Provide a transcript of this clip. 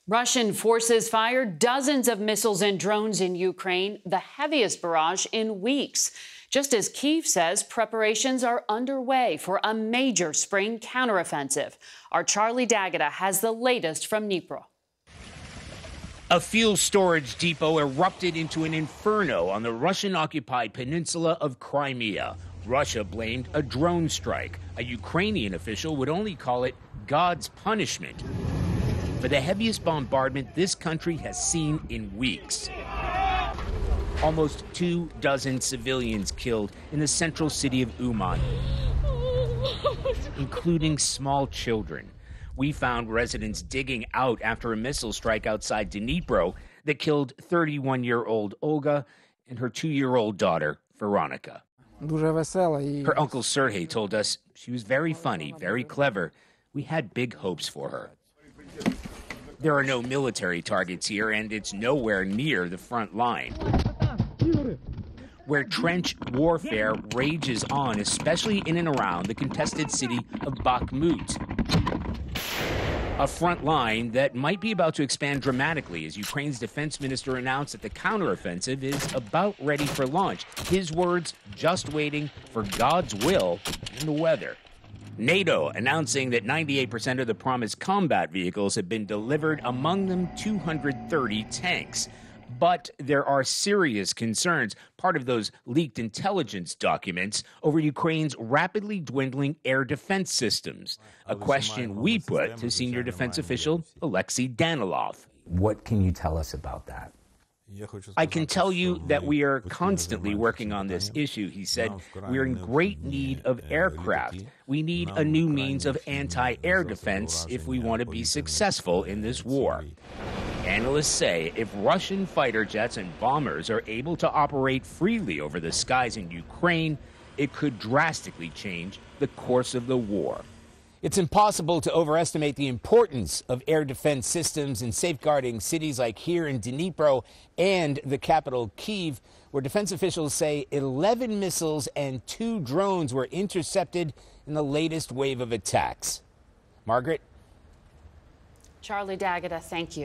Russian forces fired dozens of missiles and drones in Ukraine, the heaviest barrage in weeks. Just as Kyiv says preparations are underway for a major spring counteroffensive. Our Charlie D'Agata has the latest from Dnipro. A fuel storage depot erupted into an inferno on the Russian-occupied peninsula of Crimea. Russia blamed a drone strike. A Ukrainian official would only call it God's punishment for the heaviest bombardment this country has seen in weeks. Almost 24 civilians killed in the central city of Uman, including small children. We found residents digging out after a missile strike outside Dnipro that killed 31-year-old Olga and her 2-year-old daughter, Veronica. Her uncle Sergei told us she was very funny, very clever. We had big hopes for her. There are no military targets here, and it's nowhere near the front line, where trench warfare rages on, especially in and around the contested city of Bakhmut. A front line that might be about to expand dramatically as Ukraine's defense minister announced that the counteroffensive is about ready for launch. His words, just waiting for God's will and the weather. NATO announcing that 98% of the promised combat vehicles have been delivered, among them 230 tanks. But there are serious concerns, part of those leaked intelligence documents, over Ukraine's rapidly dwindling air defense systems, a question we put to senior defense official Alexei Danilov. What can you tell us about that? I can tell you that we are constantly working on this issue, he said. We are in great need of aircraft. We need a new means of anti-air defense if we want to be successful in this war. Analysts say if Russian fighter jets and bombers are able to operate freely over the skies in Ukraine, it could drastically change the course of the war. It's impossible to overestimate the importance of air defense systems in safeguarding cities like here in Dnipro and the capital, Kyiv, where defense officials say 11 missiles and 2 drones were intercepted in the latest wave of attacks. Margaret? Charlie D'Agata, thank you.